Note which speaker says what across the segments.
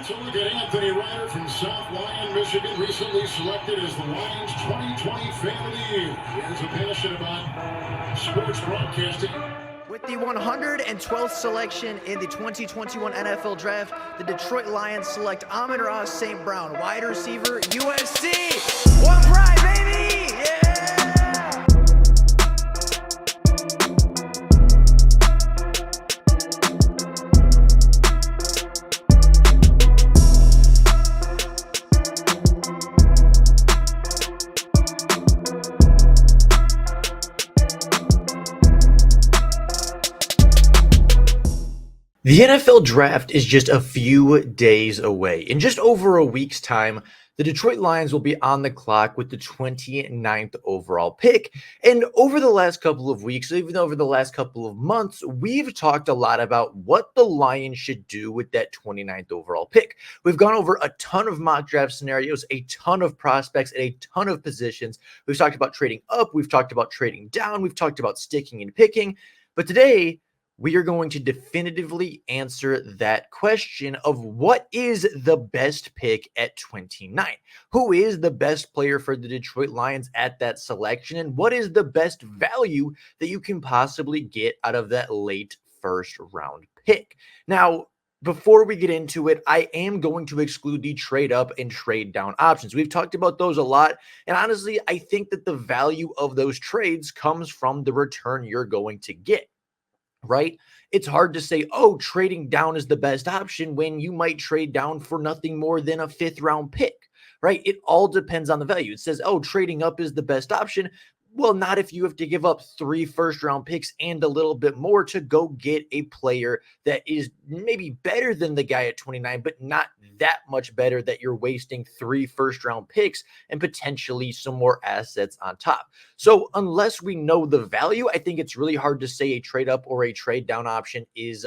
Speaker 1: So look at Anthony Ryder from South Lyon, Michigan, recently selected as the Lions 2020 Fan of the Year. He has a passion about sports broadcasting.
Speaker 2: With the 112th selection in the 2021 NFL Draft, the Detroit Lions select Amon-Ra St. Brown, wide receiver, USC. One pride, baby! Yeah!
Speaker 3: The NFL Draft is just a few days away. In just over a week's time, the Detroit Lions will be on the clock with the 29th overall pick. And over the last couple of weeks, even over the last couple of months, we've talked a lot about what the Lions should do with that 29th overall pick. We've gone over a ton of mock draft scenarios, a ton of prospects, and a ton of positions. We've talked about trading up. We've talked about trading down. We've talked about sticking and picking. But today, we are going to definitively answer that question of what is the best pick at 29? Who is the best player for the Detroit Lions at that selection? And what is the best value that you can possibly get out of that late first round pick? Now, before we get into it, I am going to exclude the trade up and trade down options. We've talked about those a lot. And honestly, I think that the value of those trades comes from the return you're going to get. Right? It's hard to say, oh, trading down is the best option when you might trade down for nothing more than a 5th round pick, right? It all depends on the value. It says, oh, trading up is the best option. Well, not if you have to give up 3 first-round picks and a little bit more to go get a player that is maybe better than the guy at 29, but not that much better that you're wasting 3 first-round picks and potentially some more assets on top. So unless we know the value, I think it's really hard to say a trade-up or a trade-down option is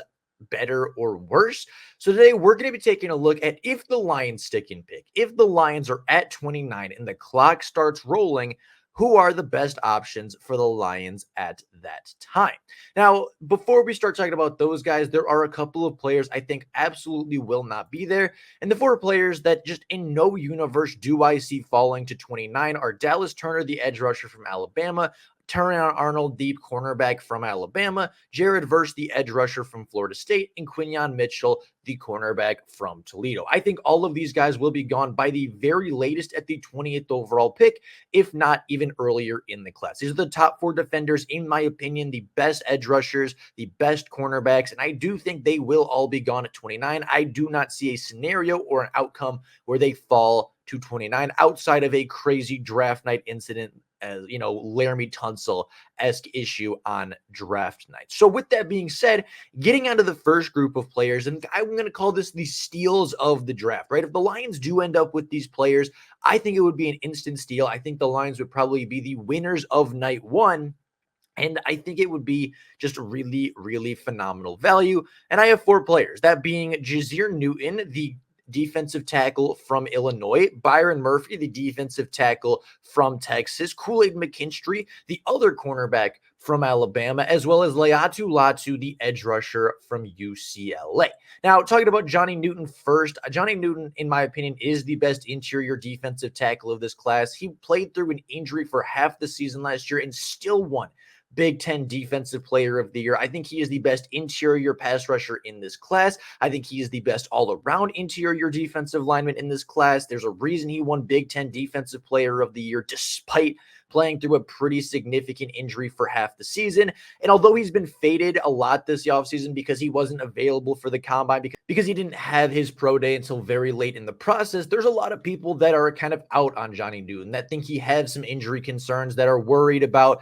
Speaker 3: better or worse. So today we're going to be taking a look at if the Lions stick and pick, if the Lions are at 29 and the clock starts rolling, who are the best options for the Lions at that time? Now, before we start talking about those guys, there are a couple of players I think absolutely will not be there. And the 4 players that just in no universe do I see falling to 29 are Dallas Turner, the edge rusher from Alabama, Terrion Arnold, deep cornerback from Alabama, Jared Verse, the edge rusher from Florida State, and Quinyon Mitchell, the cornerback from Toledo. I think all of these guys will be gone by the very latest at the 20th overall pick, if not even earlier in the class. These are the top 4 defenders, in my opinion, the best edge rushers, the best cornerbacks, and I do think they will all be gone at 29. I do not see a scenario or an outcome where they fall to 29 outside of a crazy draft night incident, as you know, Laramie Tunsil-esque issue on draft night. So with that being said, getting onto the first group of players, and I'm going to call this the steals of the draft, right? If the Lions do end up with these players, I think it would be an instant steal. I think the Lions would probably be the winners of night 1. And I think it would be just really, really phenomenal value. And I have 4 players, that being Jazeer Newton, the defensive tackle from Illinois, Byron Murphy, the defensive tackle from Texas, Kool-Aid McKinstry, the other cornerback from Alabama, as well as Laiatu Latu, the edge rusher from UCLA. Now, talking about Johnny Newton first, Johnny Newton, in my opinion, is the best interior defensive tackle of this class. He played through an injury for half the season last year and still won Big Ten Defensive Player of the Year. I think he is the best interior pass rusher in this class. I think he is the best all-around interior defensive lineman in this class. There's a reason he won Big Ten Defensive Player of the Year despite playing through a pretty significant injury for half the season. And although he's been faded a lot this offseason because he wasn't available for the combine, because he didn't have his pro day until very late in the process, there's a lot of people that are kind of out on Johnny Newton, that think he has some injury concerns, that are worried about,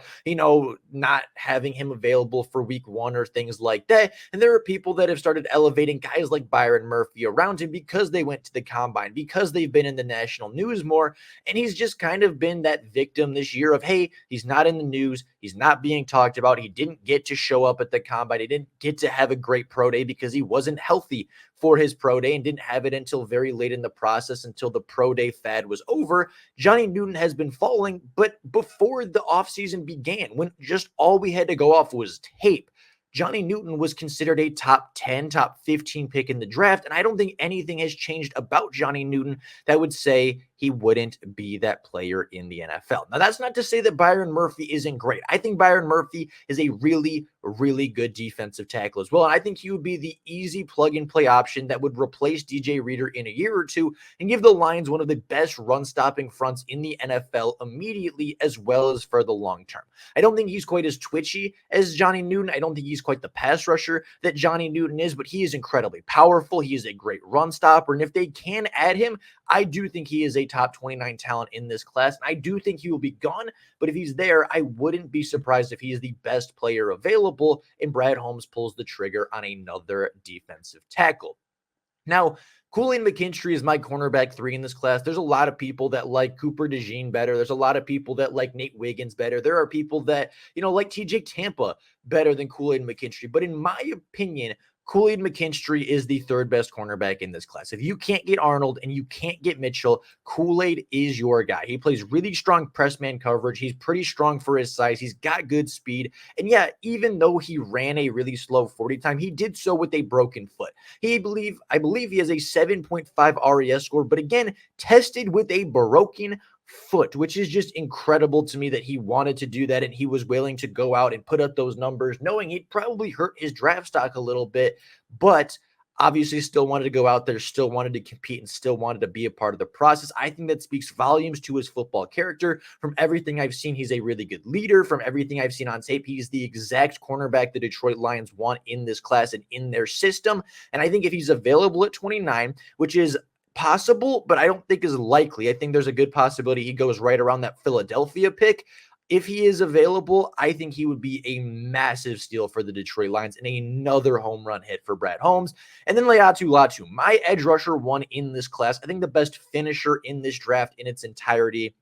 Speaker 3: not having him available for week 1 or things like that. And there are people that have started elevating guys like Byron Murphy around him because they went to the combine, because they've been in the national news more. And he's just kind of been that victim this year of, hey, he's not in the news. He's not being talked about. He didn't get to show up at the combine. He didn't get to have a great pro day because he wasn't healthy for his pro day and didn't have it until very late in the process, until the pro day fad was over. Johnny Newton has been falling, but before the offseason began, when just all we had to go off was tape, Johnny Newton was considered a top 10, top 15 pick in the draft, and I don't think anything has changed about Johnny Newton that would say he wouldn't be that player in the NFL. Now, that's not to say that Byron Murphy isn't great. I think Byron Murphy is a really, really good defensive tackle as well, and I think he would be the easy plug-and-play option that would replace DJ Reader in a year or two and give the Lions one of the best run-stopping fronts in the NFL immediately as well as for the long term. I don't think he's quite as twitchy as Johnny Newton. I don't think he's quite the pass rusher that Johnny Newton is, but he is incredibly powerful. He is a great run stopper, and if they can add him, I do think he is a top 29 talent in this class, and I do think he will be gone, but if he's there, I wouldn't be surprised if he is the best player available and Brad Holmes pulls the trigger on another defensive tackle. Now, Kool-Aid McKinstry is my cornerback 3 in this class. There's a lot of people that like Cooper DeJean better. There's a lot of people that like Nate Wiggins better. There are people that, like TJ Tampa better than Kool-Aid McKinstry. But in my opinion, Kool-Aid McKinstry is the 3rd best cornerback in this class. If you can't get Arnold and you can't get Mitchell, Kool-Aid is your guy. He plays really strong press man coverage. He's pretty strong for his size. He's got good speed. And yeah, even though he ran a really slow 40 time, he did so with a broken foot. I believe he has a 7.5 RES score, but again, tested with a broken foot, which is just incredible to me that he wanted to do that and he was willing to go out and put up those numbers knowing he'd probably hurt his draft stock a little bit, but obviously still wanted to go out there, still wanted to compete, and still wanted to be a part of the process. I think that speaks volumes to his football character. From everything I've seen, he's a really good leader. From everything I've seen on tape, he's the exact cornerback the Detroit Lions want in this class and in their system. And I think if he's available at 29, which is possible, but I don't think is likely. I think there's a good possibility he goes right around that Philadelphia pick. If he is available, I think he would be a massive steal for the Detroit Lions and another home run hit for Brad Holmes. And then Laiatu Latu, my edge rusher 1 in this class. I think the best finisher in this draft in its entirety.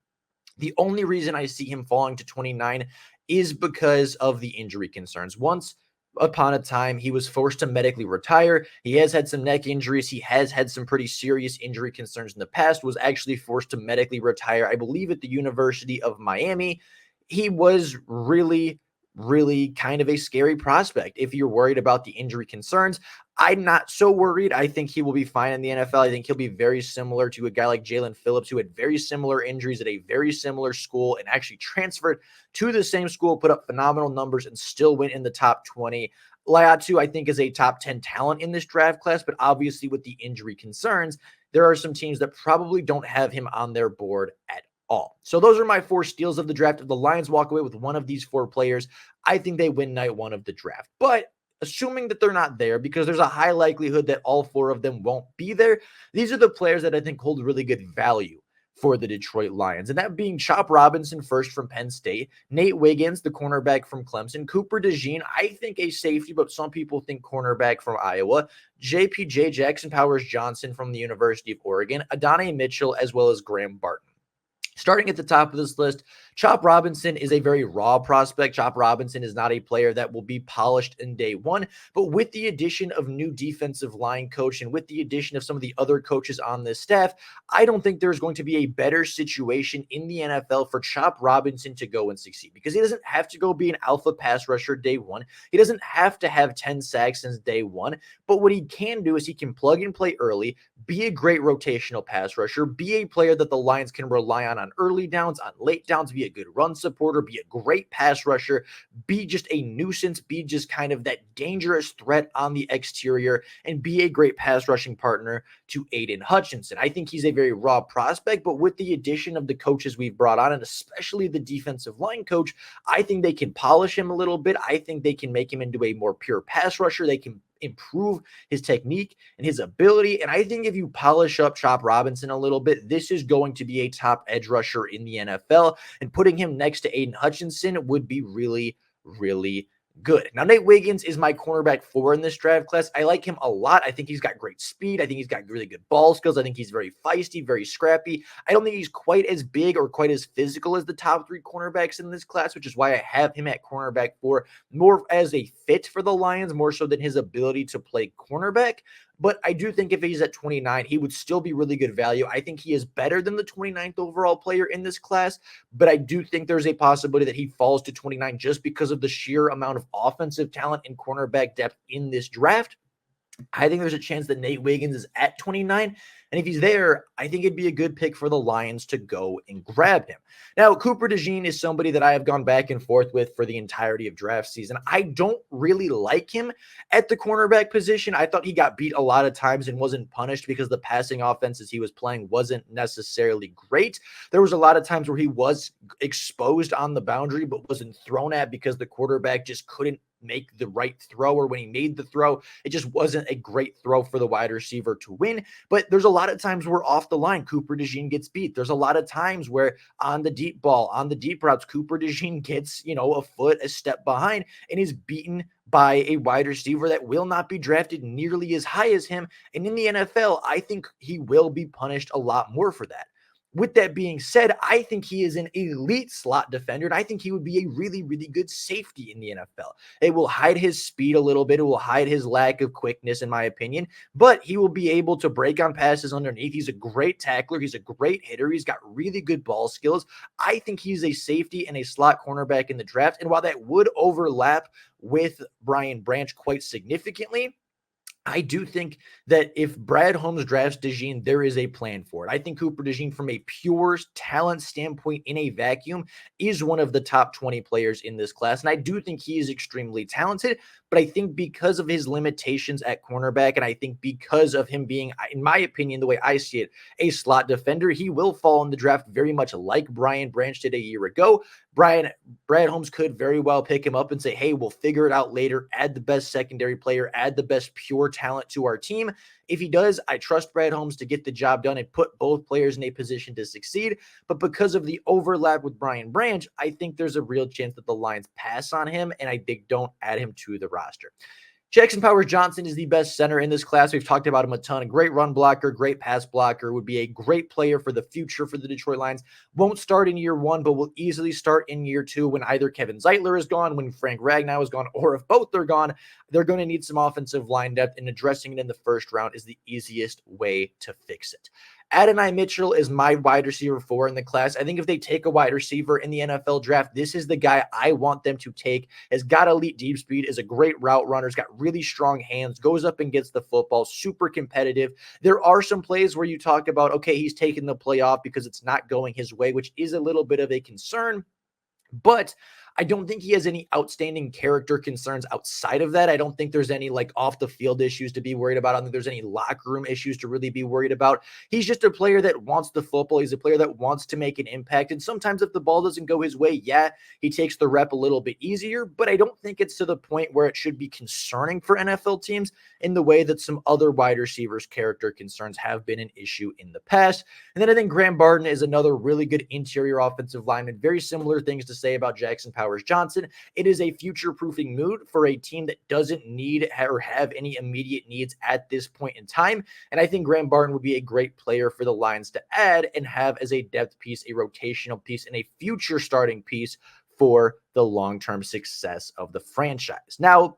Speaker 3: The only reason I see him falling to 29 is because of the injury concerns. Once upon a time, he was forced to medically retire. He has had some neck injuries. He has had some pretty serious injury concerns in the past, was actually forced to medically retire, I believe, at the University of Miami. He was really, really kind of a scary prospect if you're worried about the injury concerns. I'm not so worried. I think he will be fine in the NFL. I think he'll be very similar to a guy like Jalen Phillips, who had very similar injuries at a very similar school and actually transferred to the same school, put up phenomenal numbers, and still went in the top 20. Laiatu, I think, is a top 10 talent in this draft class, but obviously with the injury concerns, there are some teams that probably don't have him on their board at all. So those are my 4 steals of the draft. If the Lions walk away with one of these 4 players, I think they win night 1 of the draft. But assuming that they're not there, because there's a high likelihood that all 4 of them won't be there, these are the players that I think hold really good value for the Detroit Lions, and that being Chop Robinson first from Penn State, Nate Wiggins, the cornerback from Clemson, Cooper DeJean, I think a safety, but some people think cornerback from Iowa, JPJ Jackson Powers Johnson from the University of Oregon, Adonai Mitchell, as well as Graham Barton. Starting at the top of this list, Chop Robinson is a very raw prospect. Chop Robinson is not a player that will be polished in day 1, but with the addition of new defensive line coach and with the addition of some of the other coaches on this staff, I don't think there's going to be a better situation in the NFL for Chop Robinson to go and succeed, because he doesn't have to go be an alpha pass rusher day 1. He doesn't have to have 10 sacks since day 1, but what he can do is he can plug and play early, be a great rotational pass rusher, be a player that the Lions can rely on early downs, on late downs, be a good run supporter, be a great pass rusher, be just a nuisance, be just kind of that dangerous threat on the exterior, and be a great pass rushing partner to Aiden Hutchinson. I think he's a very raw prospect, but with the addition of the coaches we've brought on, and especially the defensive line coach, I think they can polish him a little bit. I think they can make him into a more pure pass rusher. They can improve his technique and his ability. And I think if you polish up Chop Robinson a little bit, this is going to be a top edge rusher in the NFL. And putting him next to Aiden Hutchinson would be really, really good. Now, Nate Wiggins is my cornerback 4 in this draft class. I like him a lot. I think he's got great speed. I think he's got really good ball skills. I think he's very feisty, very scrappy. I don't think he's quite as big or quite as physical as the top 3 cornerbacks in this class, which is why I have him at cornerback 4, more as a fit for the Lions, more so than his ability to play cornerback. But I do think if he's at 29, he would still be really good value. I think he is better than the 29th overall player in this class, but I do think there's a possibility that he falls to 29 just because of the sheer amount of offensive talent and cornerback depth in this draft. I think there's a chance that Nate Wiggins is at 29. And if he's there, I think it'd be a good pick for the Lions to go and grab him. Now, Cooper DeJean is somebody that I have gone back and forth with for the entirety of draft season. I don't really like him at the cornerback position. I thought he got beat a lot of times and wasn't punished because the passing offenses he was playing wasn't necessarily great. There was a lot of times where he was exposed on the boundary, but wasn't thrown at because the quarterback just couldn't make the right throw, or when he made the throw, it just wasn't a great throw for the wide receiver to win. But there's a lot of times where off the line, Cooper DeJean gets beat. There's a lot of times where on the deep ball, on the deep routes, Cooper DeJean gets, a foot, a step behind and is beaten by a wide receiver that will not be drafted nearly as high as him. And in the NFL, I think he will be punished a lot more for that. With that being said, I think he is an elite slot defender, and I think he would be a really, really good safety in the NFL. It will hide his speed a little bit. It will hide his lack of quickness, in my opinion, but he will be able to break on passes underneath. He's a great tackler. He's a great hitter. He's got really good ball skills. I think he's a safety and a slot cornerback in the draft, and while that would overlap with Brian Branch quite significantly, I do think that if Brad Holmes drafts DeJean, there is a plan for it. I think Cooper DeJean, from a pure talent standpoint in a vacuum, is one of the top 20 players in this class. And I do think he is extremely talented, but I think because of his limitations at cornerback, and I think because of him being, in my opinion, the way I see it, a slot defender, he will fall in the draft very much like Brian Branch did a year ago. Brad Holmes could very well pick him up and say, hey, we'll figure it out later, add the best secondary player, add the best pure talent to our team. If he does, I trust Brad Holmes to get the job done and put both players in a position to succeed. But because of the overlap with Brian Branch, I think there's a real chance that the Lions pass on him, and I think don't add him to the roster. Jackson Powers-Johnson is the best center in this class. We've talked about him a ton. A great run blocker, great pass blocker, would be a great player for the future for the Detroit Lions. Won't start in year one, but will easily start in year two when either Kevin Zeitler is gone, when Frank Ragnow is gone, or if both are gone. They're going to need some offensive line depth, and addressing it in the first round is the easiest way to fix it. Adonai Mitchell is my wide receiver 4 in the class. I think if they take a wide receiver in the NFL draft, this is the guy I want them to take. Has got elite deep speed, is a great route runner, has got really strong hands, goes up and gets the football, super competitive. There are some plays where you talk about, okay, he's taking the play off because it's not going his way, which is a little bit of a concern. But I don't think he has any outstanding character concerns outside of that. I don't think there's any off the field issues to be worried about. I don't think there's any locker room issues to really be worried about. He's just a player that wants the football. He's a player that wants to make an impact. And sometimes if the ball doesn't go his way, yeah, he takes the rep a little bit easier, but I don't think it's to the point where it should be concerning for NFL teams in the way that some other wide receivers' character concerns have been an issue in the past. And then I think Graham Barton is another really good interior offensive lineman. Very similar things to say about Jackson Powers-Johnson. It is a future-proofing move for a team that doesn't need or have any immediate needs at this point in time. And I think Graham Barton would be a great player for the Lions to add and have as a depth piece, a rotational piece, and a future starting piece for the long-term success of the franchise. Now,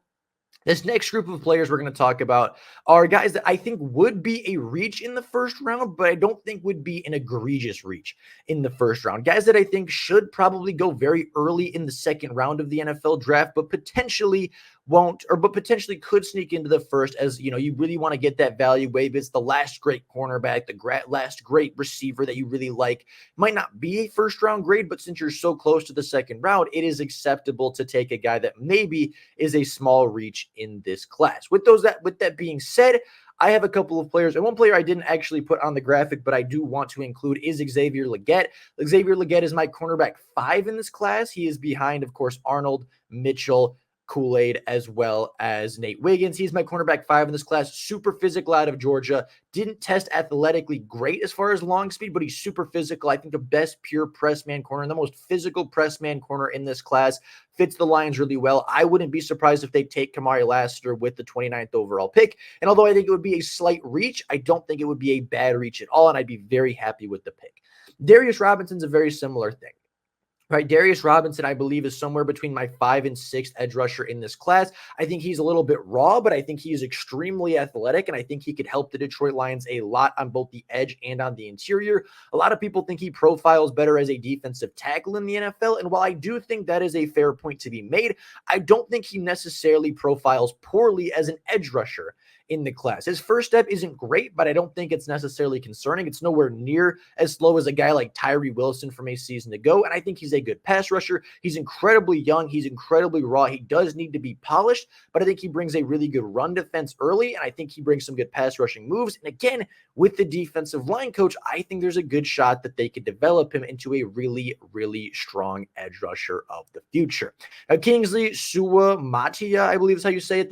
Speaker 3: this next group of players we're going to talk about are guys that I think would be a reach in the first round, but I don't think would be an egregious reach in the first round. Guys that I think should probably go very early in the second round of the NFL draft, but potentially potentially could sneak into the first, as you really want to get that value. Maybe it's the last great cornerback, the last great receiver that you really like. Might not be a first round grade, but since you're so close to the second round, it is acceptable to take a guy that maybe is a small reach in this class. With that being said, I have a couple of players, and one player I didn't actually put on the graphic, but I do want to include is Xavier Legette. Xavier Legette is my cornerback 5 in this class. He is behind, of course, Arnold, Mitchell, Kool-Aid, as well as Nate Wiggins. He's my cornerback 5 in this class. Super physical out of Georgia. Didn't test athletically great as far as long speed, but he's super physical. I think the best pure press man corner and the most physical press man corner in this class. Fits the Lions really well. I wouldn't be surprised if they take Kamari Lassiter with the 29th overall pick. And although I think it would be a slight reach, I don't think it would be a bad reach at all, and I'd be very happy with the pick. Darius Robinson's a very similar thing. Right, Darius Robinson, I believe, is somewhere between my 5th and 6th edge rusher in this class. I think he's a little bit raw, but I think he is extremely athletic, and I think he could help the Detroit Lions a lot on both the edge and on the interior. A lot of people think he profiles better as a defensive tackle in the NFL, and while I do think that is a fair point to be made, I don't think he necessarily profiles poorly as an edge rusher in the class. His first step isn't great, but I don't think it's necessarily concerning. It's nowhere near as slow as a guy like Tyree Wilson from a season ago, and I think he's a good pass rusher. He's incredibly young. He's incredibly raw. He does need to be polished, but I think he brings a really good run defense early, and I think he brings some good pass rushing moves. And again, with the defensive line coach, I think there's a good shot that they could develop him into a really, really strong edge rusher of the future. Now, Kingsley Suamatia, I believe is how you say it,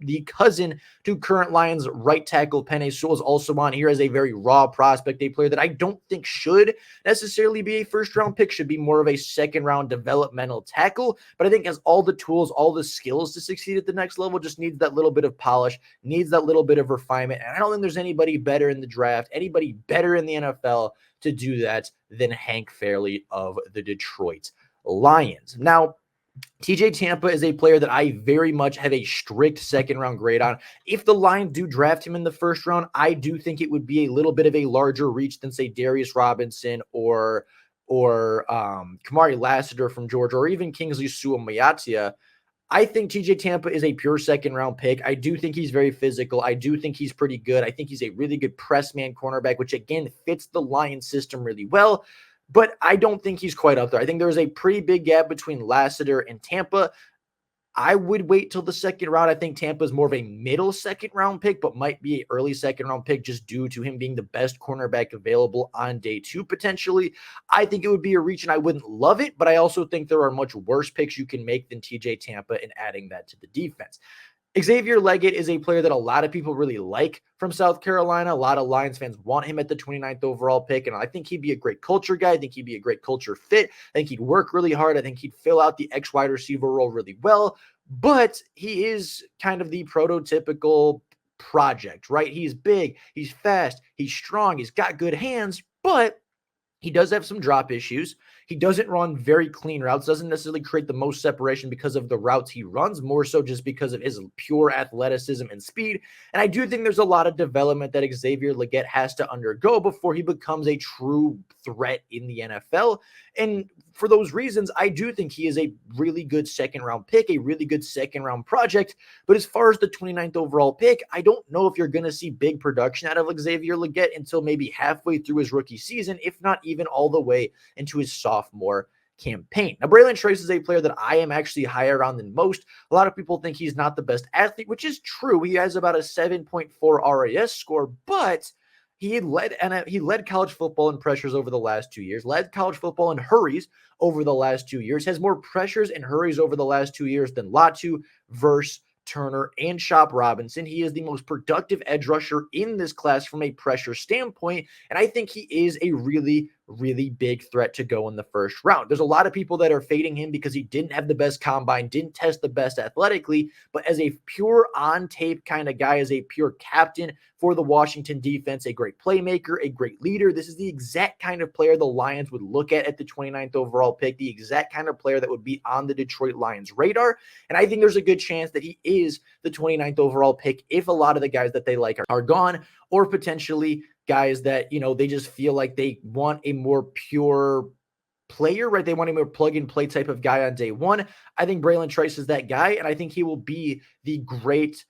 Speaker 3: the cousin to current Lions right tackle Penei Sewell is also on here as a very raw prospect, a player that I don't think should necessarily be a first-round pick, should be more of a second-round developmental tackle, but I think has all the tools, all the skills to succeed at the next level, just needs that little bit of polish, needs that little bit of refinement, and I don't think there's anybody better in the draft, anybody better in the NFL to do that than Hank Fairley of the Detroit Lions. Now, TJ Tampa is a player that I very much have a strict second round grade on. If the Lions do draft him in the first round, I do think it would be a little bit of a larger reach than, say, Darius Robinson or Kamari Lassiter from Georgia, or even Kingsley Suamatia. I think TJ Tampa is a pure second round pick. I do think he's very physical. I do think he's pretty good. I think he's a really good press man cornerback, which again fits the Lions system really well. But I don't think he's quite up there. I think there's a pretty big gap between Lassiter and Tampa. I would wait till the second round. I think Tampa is more of a middle second round pick, but might be an early second round pick just due to him being the best cornerback available on day 2 potentially. I think it would be a reach and I wouldn't love it, but I also think there are much worse picks you can make than TJ Tampa in adding that to the defense. Xavier Leggett is a player that a lot of people really like from South Carolina. A lot of Lions fans want him at the 29th overall pick, and I think he'd be a great culture guy. I think he'd be a great culture fit. I think he'd work really hard. I think he'd fill out the X wide receiver role really well, but he is kind of the prototypical project, right? He's big, he's fast, he's strong, he's got good hands, but he does have some drop issues. He doesn't run very clean routes, doesn't necessarily create the most separation because of the routes he runs, more so just because of his pure athleticism and speed. And I do think there's a lot of development that Xavier Leggett has to undergo before he becomes a true threat in the NFL. And for those reasons, I do think he is a really good second round pick, a really good second round project. But as far as the 29th overall pick, I don't know if you're going to see big production out of Xavier Leggett until maybe halfway through his rookie season, if not even all the way into his sophomore campaign. Now, Braylon Trace is a player that I am actually higher on than most. A lot of people think he's not the best athlete, which is true. He has about a 7.4 RAS score, but he led college football in pressures over the last 2 years, led college football in hurries over the last 2 years, has more pressures and hurries over the last 2 years than Latu, Verse, Turner, and Shop Robinson. He is the most productive edge rusher in this class from a pressure standpoint, and I think he is a really, really big threat to go in the first round. There's a lot of people that are fading him because he didn't have the best combine, didn't test the best athletically, but as a pure on-tape kind of guy, as a pure captain for the Washington defense, a great playmaker, a great leader. This is the exact kind of player the Lions would look at the 29th overall pick, the exact kind of player that would be on the Detroit Lions radar. And I think there's a good chance that he is the 29th overall pick if a lot of the guys that they like are gone, or potentially guys that, they just feel like they want a more pure player, right? They want a more plug and play type of guy on day 1. I think Braylon Trice is that guy, and I think he will be the great,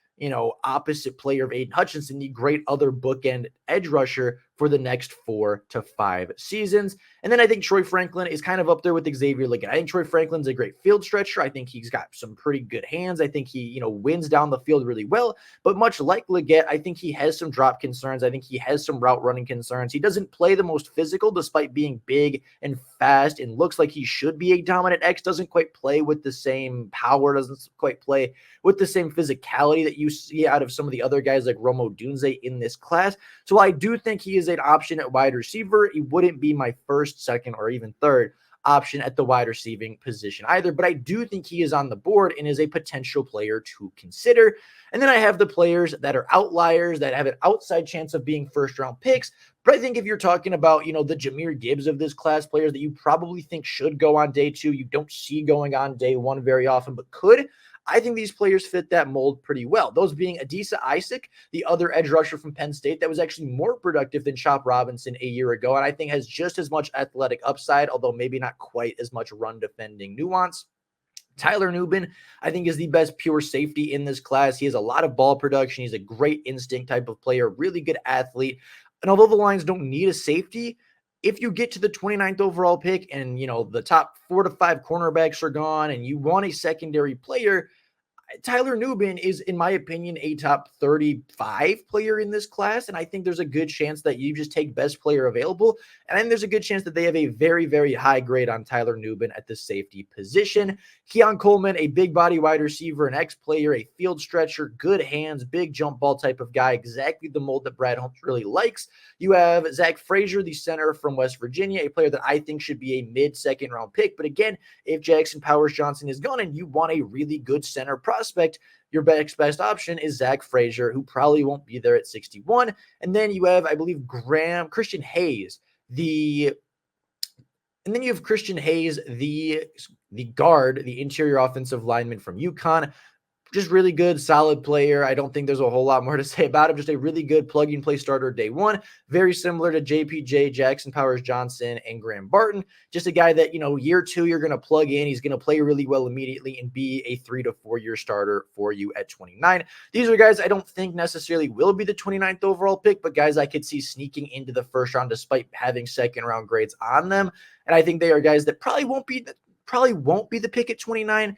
Speaker 3: opposite player of Aiden Hutchinson, the great other bookend edge rusher for the next 4 to 5 seasons. And then I think Troy Franklin is kind of up there with Xavier Leggett. I think Troy Franklin's a great field stretcher. I think he's got some pretty good hands. I think he, wins down the field really well. But much like Leggett, I think he has some drop concerns. I think he has some route running concerns. He doesn't play the most physical despite being big and fast and looks like he should be a dominant X. Doesn't quite play with the same power, doesn't quite play with the same physicality that you see out of some of the other guys like Rome Odunze in this class. So I do think he is an option at wide receiver. He wouldn't be my first, second, or even third option at the wide receiving position either, but I do think he is on the board and is a potential player to consider. And then I have the players that are outliers that have an outside chance of being first-round picks. But I think if you're talking about, the Jahmyr Gibbs of this class, players that you probably think should go on day 2, you don't see going on day 1 very often, but could. I think these players fit that mold pretty well. Those being Adisa Isaac, the other edge rusher from Penn State that was actually more productive than Chop Robinson a year ago, and I think has just as much athletic upside, although maybe not quite as much run defending nuance. Tyler Nubin, I think, is the best pure safety in this class. He has a lot of ball production. He's a great instinct type of player, really good athlete. And although the Lions don't need a safety, if you get to the 29th overall pick and, the top 4 to 5 cornerbacks are gone and you want a secondary player, Tyler Nubin is, in my opinion, a top 35 player in this class. And I think there's a good chance that you just take best player available. And then there's a good chance that they have a very, very high grade on Tyler Nubin at the safety position. Keon Coleman, a big body wide receiver, an ex-player, a field stretcher, good hands, big jump ball type of guy, exactly the mold that Brad Holmes really likes. You have Zach Frazier, the center from West Virginia, a player that I think should be a mid-second round pick. But again, if Jackson Powers Johnson is gone and you want a really good center prospect, your best option is Zach Frazier, who probably won't be there at 61. And then you have, I believe, Christian Hayes, the guard, the interior offensive lineman from UConn. Just really good, solid player. I don't think there's a whole lot more to say about him. Just a really good plug-and-play starter day 1. Very similar to JPJ, Jackson Powers Johnson, and Graham Barton. Just a guy that, year 2, you're going to plug in. He's going to play really well immediately and be a 3 to 4 year starter for you at 29. These are guys I don't think necessarily will be the 29th overall pick, but guys I could see sneaking into the first round despite having second-round grades on them. And I think they are guys that probably won't be the pick at 29.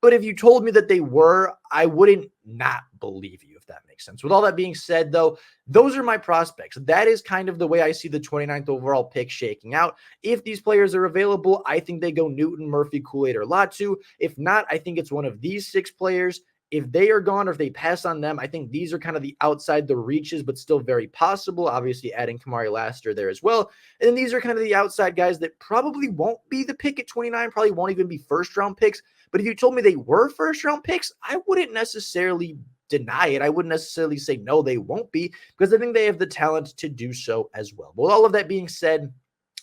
Speaker 3: But if you told me that they were, I wouldn't not believe you, if that makes sense. With all that being said, though, those are my prospects. That is kind of the way I see the 29th overall pick shaking out. If these players are available, I think they go Newton, Murphy, Kool-Aid, or Latu. If not, I think it's one of these 6 players. If they are gone or if they pass on them, I think these are kind of the outside the reaches, but still very possible. Obviously, adding Kamari Lassiter there as well. And then these are kind of the outside guys that probably won't be the pick at 29, probably won't even be first-round picks. But if you told me they were first-round picks, I wouldn't necessarily deny it. I wouldn't necessarily say, no, they won't be, because I think they have the talent to do so as well. But with all of that being said,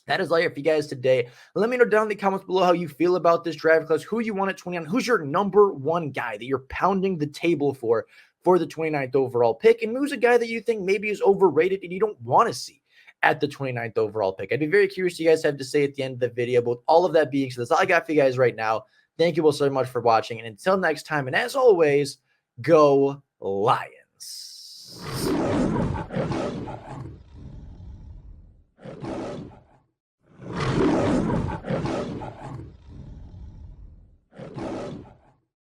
Speaker 3: that is all for you guys today. Let me know down in the comments below how you feel about this draft class, who you want at 29, who's your number 1 guy that you're pounding the table for the 29th overall pick, and who's a guy that you think maybe is overrated and you don't want to see at the 29th overall pick. I'd be very curious what you guys have to say at the end of the video. But with all of that being said, that's all I got for you guys right now. Thank you all so much for watching, and until next time, and as always, go Lions.